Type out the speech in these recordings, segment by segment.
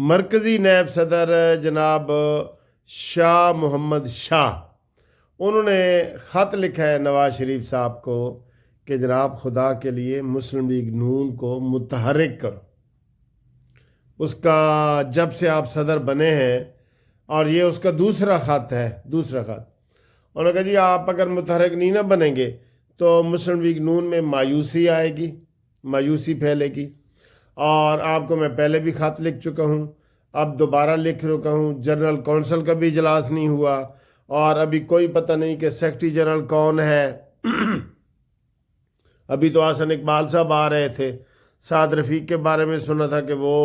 مرکزی نیب صدر جناب شاہ محمد شاہ، انہوں نے خط لکھا ہے نواز شریف صاحب کو کہ جناب خدا کے لیے مسلم لیگ نون کو متحرک کرو۔ اس کا جب سے آپ صدر بنے ہیں، اور یہ اس کا دوسرا خط ہے، دوسرا خط۔ انہوں نے کہا جی آپ اگر متحرک نہیں نہ بنیں گے تو مسلم لیگ نون میں مایوسی آئے گی، مایوسی پھیلے گی۔ اور آپ کو میں پہلے بھی خط لکھ چکا ہوں، اب دوبارہ لکھ رکا ہوں۔ جنرل کونسل کا بھی اجلاس نہیں ہوا، اور ابھی کوئی پتہ نہیں کہ سیکرٹری جنرل کون ہے۔ ابھی تو حسن اقبال صاحب آ رہے تھے، سعد رفیق کے بارے میں سنا تھا کہ وہ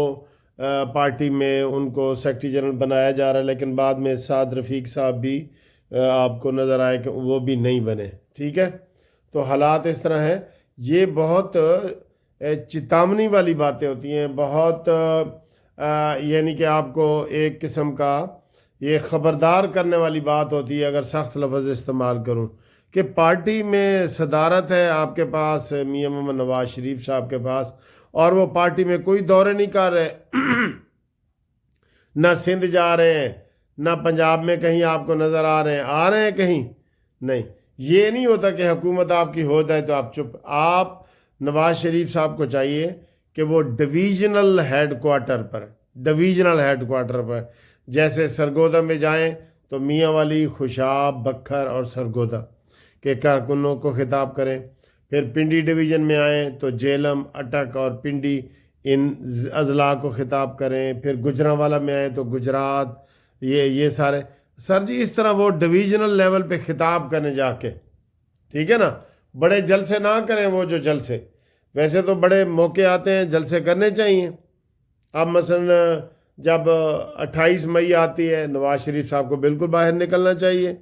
پارٹی میں ان کو سیکرٹری جنرل بنایا جا رہا ہے، لیکن بعد میں سعد رفیق صاحب بھی آپ کو نظر آئے کہ وہ بھی نہیں بنے۔ ٹھیک ہے، تو حالات اس طرح ہیں۔ یہ بہت چتاونی والی باتیں ہوتی ہیں، بہت یعنی کہ آپ کو ایک قسم کا یہ خبردار کرنے والی بات ہوتی ہے، اگر سخت لفظ استعمال کروں، کہ پارٹی میں صدارت ہے آپ کے پاس، میاں محمد نواز شریف صاحب کے پاس، اور وہ پارٹی میں کوئی دورے نہیں کر رہے، نہ سندھ جا رہے ہیں، نہ پنجاب میں کہیں آپ کو نظر آ رہے ہیں کہیں نہیں۔ یہ نہیں ہوتا کہ حکومت آپ کی ہو جائے تو آپ چپ۔ آپ نواز شریف صاحب کو چاہیے کہ وہ ڈویژنل ہیڈ کوارٹر پر جیسے سرگودا میں جائیں تو میاں والی، خوشاب، بکھر اور سرگودا کے کارکنوں کو خطاب کریں۔ پھر پنڈی ڈویژن میں آئیں تو جیلم، اٹک اور پنڈی ان اضلاع کو خطاب کریں۔ پھر گجرانوالا میں آئیں تو گجرات، یہ سارے سر جی اس طرح وہ ڈویژنل لیول پہ خطاب کرنے جا کے، ٹھیک ہے نا، بڑے جلسے نہ کریں۔ وہ جو جلسے ویسے تو بڑے موقع آتے ہیں، جلسے کرنے چاہیے۔ اب مثلا جب 28 مئی آتی ہے، نواز شریف صاحب کو بالکل باہر نکلنا چاہیے،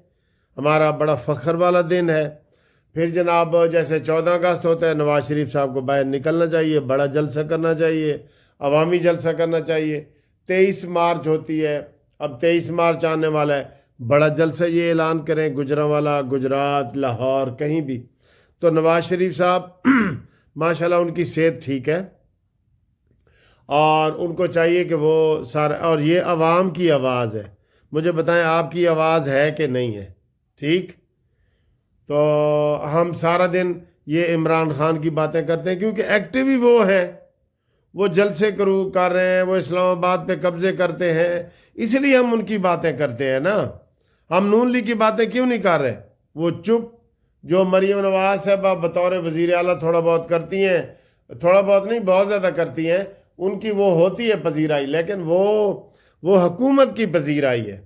ہمارا بڑا فخر والا دن ہے۔ پھر جناب جیسے 14 اگست ہوتا ہے، نواز شریف صاحب کو باہر نکلنا چاہیے، بڑا جلسہ کرنا چاہیے، عوامی جلسہ کرنا چاہیے۔ 23 مارچ ہوتی ہے، اب 23 مارچ آنے والا ہے، بڑا جلسہ یہ اعلان کریں، گجرانوالا، گجرات، لاہور، کہیں بھی۔ تو نواز شریف صاحب ماشاءاللہ ان کی صحت ٹھیک ہے، اور ان کو چاہیے کہ وہ سارا، اور یہ عوام کی آواز ہے، مجھے بتائیں آپ کی آواز ہے کہ نہیں ہے؟ ٹھیک، تو ہم سارا دن یہ عمران خان کی باتیں کرتے ہیں کیونکہ ایکٹیو ہی وہ ہیں، وہ جلسے کر رہے ہیں، وہ اسلام آباد پہ قبضے کرتے ہیں، اس لیے ہم ان کی باتیں کرتے ہیں نا۔ ہم نون لیگ کی باتیں کیوں نہیں کر رہے؟ وہ چپ۔ جو مریم نواز صاحبہ بطور وزیر اعلیٰ تھوڑا بہت کرتی ہیں، تھوڑا بہت نہیں بہت زیادہ کرتی ہیں، ان کی وہ ہوتی ہے پذیرائی، لیکن وہ حکومت کی پذیرائی ہے۔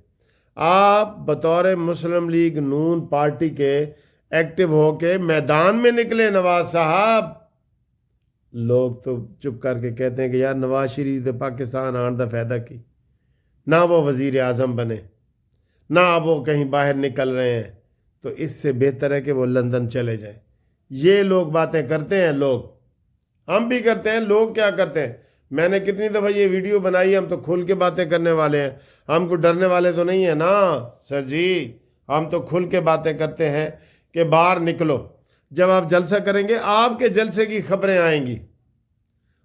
آپ بطور مسلم لیگ نون پارٹی کے ایکٹیو ہو کے میدان میں نکلے نواز صاحب۔ لوگ تو چپ کر کے کہتے ہیں کہ یار نواز شریف دے پاکستان آن دا فائدہ کی، نہ وہ وزیر اعظم بنے، نہ وہ کہیں باہر نکل رہے ہیں، تو اس سے بہتر ہے کہ وہ لندن چلے جائیں۔ یہ لوگ باتیں کرتے ہیں، لوگ ہم بھی کرتے ہیں، لوگ کیا کرتے ہیں؟ میں نے کتنی دفعہ یہ ویڈیو بنائی ہے، ہم تو کھل کے باتیں کرنے والے ہیں، ہم کو ڈرنے والے تو نہیں ہیں نا سر جی، ہم تو کھل کے باتیں کرتے ہیں کہ باہر نکلو۔ جب آپ جلسہ کریں گے، آپ کے جلسے کی خبریں آئیں گی،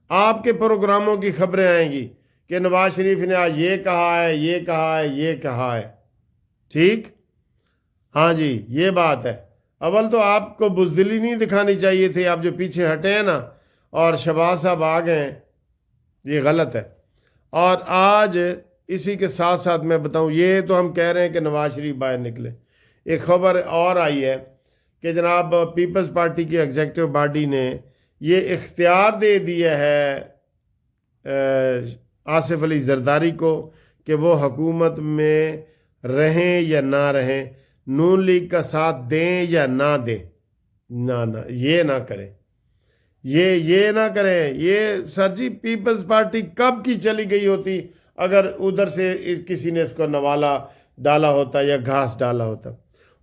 آپ کے پروگراموں کی خبریں آئیں گی کہ نواز شریف نے آج یہ کہا ہے، یہ کہا ہے، یہ کہا ہے۔ ٹھیک، ہاں جی، یہ بات ہے۔ اول تو آپ کو بزدلی نہیں دکھانی چاہیے تھی، آپ جو پیچھے ہٹے ہیں نا، اور شہباز صاحب آ گئے ہیں، یہ غلط ہے۔ اور آج اسی کے ساتھ ساتھ میں بتاؤں، یہ تو ہم کہہ رہے ہیں کہ نواز شریف باہر نکلے، ایک خبر اور آئی ہے کہ جناب پیپلز پارٹی کی ایگزیکٹو باڈی نے یہ اختیار دے دیا ہے آصف علی زرداری کو کہ وہ حکومت میں رہیں یا نہ رہیں، نون لیگ کا ساتھ دیں یا نہ دیں، نہ یہ نہ کریں، یہ نہ کریں۔ یہ سر جی پیپلز پارٹی کب کی چلی گئی ہوتی اگر ادھر سے کسی نے اس کو نوالا ڈالا ہوتا یا گھاس ڈالا ہوتا۔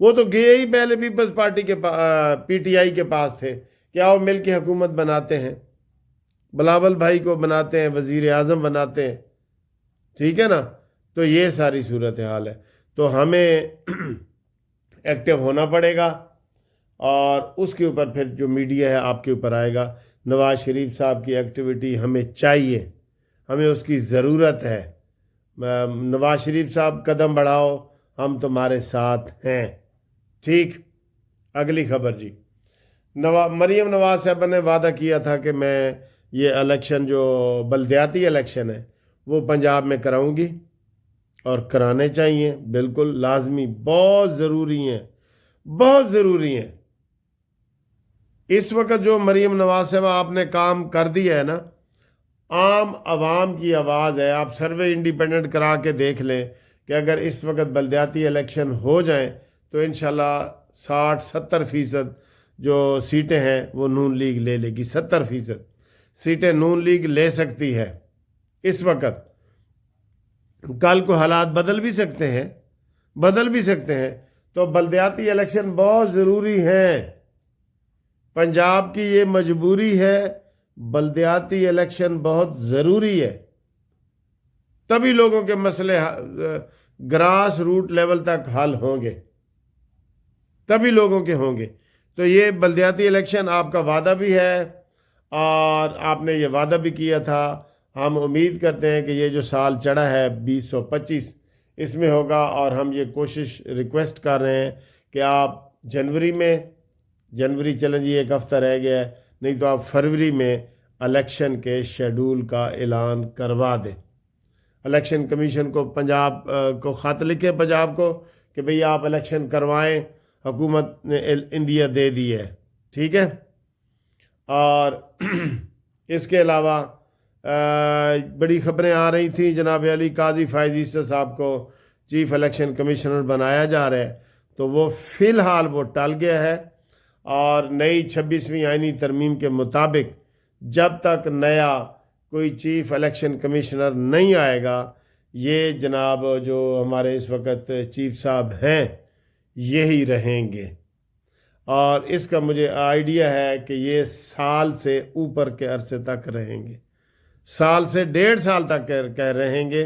وہ تو گئے ہی پہلے پیپلز پارٹی کے پی ٹی آئی کے پاس تھے کہ آؤ مل کے حکومت بناتے ہیں، بلاول بھائی کو بناتے ہیں، وزیر اعظم بناتے ہیں، ٹھیک ہے نا۔ تو یہ ساری صورتحال ہے، تو ہمیں ایکٹیو ہونا پڑے گا، اور اس کے اوپر پھر جو میڈیا ہے آپ کے اوپر آئے گا۔ نواز شریف صاحب کی ایکٹیویٹی ہمیں چاہیے، ہمیں اس کی ضرورت ہے۔ نواز شریف صاحب قدم بڑھاؤ، ہم تمہارے ساتھ ہیں۔ ٹھیک، اگلی خبر جی، مریم نواز صاحبہ نے وعدہ کیا تھا کہ میں یہ الیکشن جو بلدیاتی الیکشن ہے وہ پنجاب میں کراؤں گی، اور کرانے چاہیے، بالکل لازمی، بہت ضروری ہیں، بہت ضروری ہیں۔ اس وقت جو مریم نواز صاحبہ آپ نے کام کر دیا ہے نا، عام عوام کی آواز ہے۔ آپ سروے انڈیپینڈنٹ کرا کے دیکھ لیں کہ اگر اس وقت بلدیاتی الیکشن ہو جائیں تو انشاءاللہ 60-70% جو سیٹیں ہیں وہ نون لیگ لے لے گی۔ 70% سیٹیں نون لیگ لے سکتی ہے اس وقت۔ کل کو حالات بدل بھی سکتے ہیں، بدل بھی سکتے ہیں، تو بلدیاتی الیکشن بہت ضروری ہیں۔ پنجاب کی یہ مجبوری ہے، بلدیاتی الیکشن بہت ضروری ہے، تبھی لوگوں کے مسئلے گراس روٹ لیول تک حل ہوں گے، تبھی لوگوں کے ہوں گے۔ تو یہ بلدیاتی الیکشن آپ کا وعدہ بھی ہے، اور آپ نے یہ وعدہ بھی کیا تھا۔ ہم امید کرتے ہیں کہ یہ جو سال چڑھا ہے 2025 اس میں ہوگا، اور ہم یہ کوشش ریکویسٹ کر رہے ہیں کہ آپ جنوری چلیں جی، ایک ہفتہ رہ گیا ہے، نہیں تو آپ فروری میں الیکشن کے شیڈول کا اعلان کروا دیں۔ الیکشن کمیشن کو پنجاب کو خط لکھے، پنجاب کو، کہ بھئی آپ الیکشن کروائیں، حکومت نے انڈیا دے دی ہے، ٹھیک ہے۔ اور اس کے علاوہ بڑی خبریں آ رہی تھیں، جناب علی قاضی فائز عیسی صاحب کو چیف الیکشن کمشنر بنایا جا رہا ہے، تو وہ فی الحال وہ ٹل گیا ہے، اور نئی 26ویں آئینی ترمیم کے مطابق جب تک نیا کوئی چیف الیکشن کمشنر نہیں آئے گا، یہ جناب جو ہمارے اس وقت چیف صاحب ہیں یہی رہیں گے۔ اور اس کا مجھے آئیڈیا ہے کہ یہ سال سے اوپر کے عرصے تک رہیں گے، سال سے 1.5 سال تک رہیں گے۔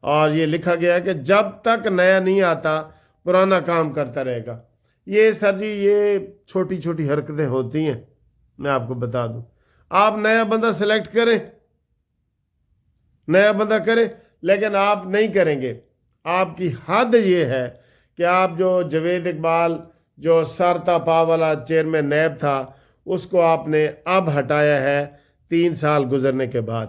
اور یہ لکھا گیا ہے کہ جب تک نیا نہیں آتا پرانا کام کرتا رہے گا۔ یہ سر جی یہ چھوٹی چھوٹی حرکتیں ہوتی ہیں، میں آپ کو بتا دوں۔ آپ نیا بندہ سلیکٹ کریں، نیا بندہ کریں، لیکن آپ نہیں کریں گے۔ آپ کی حد یہ ہے کہ آپ جو جاوید اقبال جو سر تا پا والا چیئرمین نیب تھا، اس کو آپ نے اب ہٹایا ہے 3 سال گزرنے کے بعد۔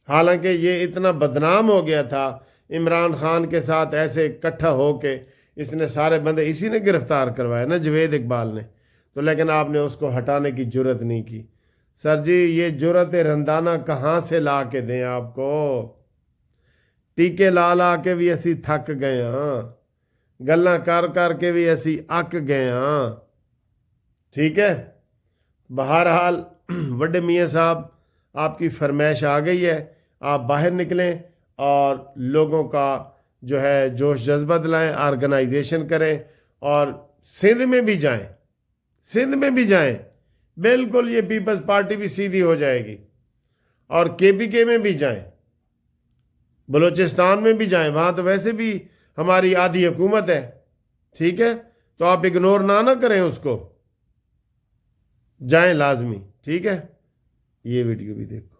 حالانکہ یہ اتنا بدنام ہو گیا تھا عمران خان کے ساتھ، ایسے اکٹھا ہو کے اس نے سارے بندے اسی نے گرفتار کروائے نا، جاوید اقبال نے، تو لیکن آپ نے اس کو ہٹانے کی جرت نہیں کی۔ سر جی یہ جرت رندانہ کہاں سے لا کے دیں آپ کو؟ ٹیکے لا لا کے بھی اسی تھک گئے ہاں، گلاں کر کر کے بھی اسی اک گئے ہاں، ٹھیک ہے۔ بہرحال وڈے میاں صاحب آپ کی فرمائش آ گئی ہے، آپ باہر نکلیں اور لوگوں کا جو ہے جوش جذبہ دلائیں، آرگنائزیشن کریں، اور سندھ میں بھی جائیں، سندھ میں بھی جائیں، بالکل یہ پیپلز پارٹی بھی سیدھی ہو جائے گی۔ اور KPK میں بھی جائیں، بلوچستان میں بھی جائیں، وہاں تو ویسے بھی ہماری آدھی حکومت ہے، ٹھیک ہے، تو آپ اگنور نہ کریں اس کو، جائیں لازمی، ٹھیک ہے۔ یہ ویڈیو بھی دیکھو۔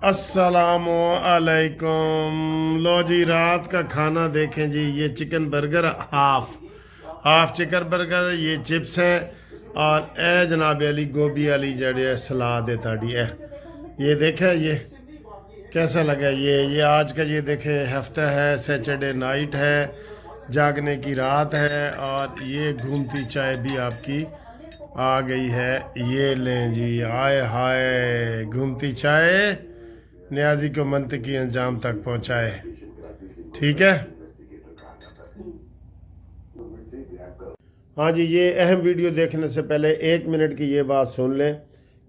السلام علیکم، لو جی رات کا کھانا دیکھیں جی، یہ chicken burger half chicken burger, یہ چپس ہیں، اور اے جناب علی گوبھی والی جڑی ہے سلاد ہے تاڑی ہے، یہ دیکھیں یہ کیسا لگا۔ یہ آج کا یہ دیکھیں ہفتہ ہے، سیچرڈے نائٹ ہے، جاگنے کی رات ہے، اور یہ گھومتی چائے بھی آپ کی آ گئی ہے، یہ لیں جی، ہائے ہائے، گھومتی چائے نیازی کو منطقی انجام تک پہنچائے، ٹھیک ہے۔ ہاں جی، یہ اہم ویڈیو دیکھنے سے پہلے 1 منٹ کی یہ بات سن لیں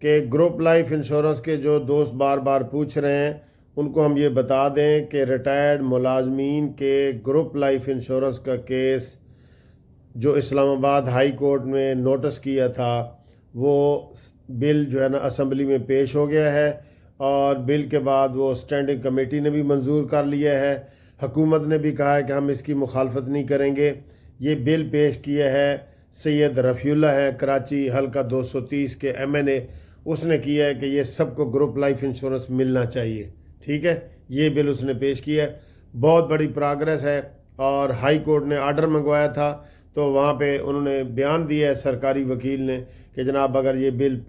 کہ گروپ لائف انشورنس کے جو دوست بار بار پوچھ رہے ہیں ان کو ہم یہ بتا دیں کہ ریٹائرڈ ملازمین کے گروپ لائف انشورنس کا کیس جو اسلام آباد ہائی کورٹ میں نوٹس کیا تھا، وہ بل جو ہے نا اسمبلی میں پیش ہو گیا ہے، اور بل کے بعد وہ اسٹینڈنگ کمیٹی نے بھی منظور کر لیا ہے، حکومت نے بھی کہا ہے کہ ہم اس کی مخالفت نہیں کریں گے۔ یہ بل پیش کیا ہے سید رفیع اللہ ہیں، کراچی حلقہ 230 کے MNA، اس نے کیا ہے کہ یہ سب کو گروپ لائف انشورنس ملنا چاہیے، ٹھیک ہے، یہ بل اس نے پیش کیا ہے، بہت بڑی پراگریس ہے۔ اور ہائی کورٹ نے آرڈر منگوایا تھا تو وہاں پہ انہوں نے بیان دیا ہے سرکاری وکیل نے کہ جناب اگر یہ بل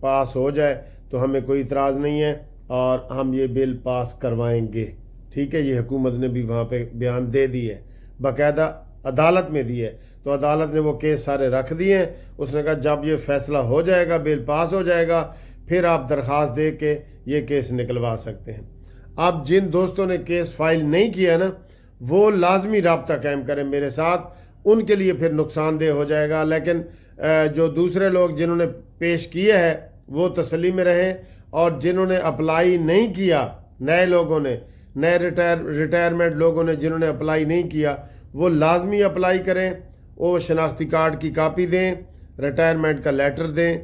پاس ہو جائے تو ہمیں کوئی اعتراض نہیں ہے اور ہم یہ بل پاس کروائیں گے، ٹھیک ہے۔ یہ حکومت نے بھی وہاں پہ بیان دے دی ہے، باقاعدہ عدالت میں دی ہے، تو عدالت نے وہ کیس سارے رکھ دیے ہیں۔ اس نے کہا جب یہ فیصلہ ہو جائے گا، بل پاس ہو جائے گا، پھر آپ درخواست دے کے یہ کیس نکلوا سکتے ہیں۔ اب جن دوستوں نے کیس فائل نہیں کیا نا، وہ لازمی رابطہ قائم کریں میرے ساتھ، ان کے لیے پھر نقصان دہ ہو جائے گا۔ لیکن جو دوسرے لوگ جنہوں نے پیش کیا ہے وہ تسلی میں رہیں، اور جنہوں نے اپلائی نہیں کیا، نئے لوگوں نے، نئے ریٹائرمنٹ لوگوں نے جنہوں نے اپلائی نہیں کیا، وہ لازمی اپلائی کریں، وہ شناختی کارڈ کی کاپی دیں، ریٹائرمنٹ کا لیٹر دیں،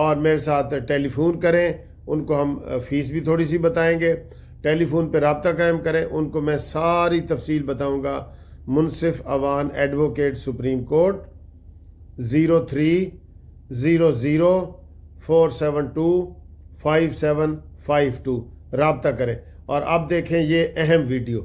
اور میرے ساتھ ٹیلی فون کریں، ان کو ہم فیس بھی تھوڑی سی بتائیں گے، ٹیلی فون پہ رابطہ قائم کریں، ان کو میں ساری تفصیل بتاؤں گا۔ منصف اوان ایڈوکیٹ سپریم کورٹ 0300472572 رابطہ کریں۔ اور اب دیکھیں یہ اہم ویڈیو۔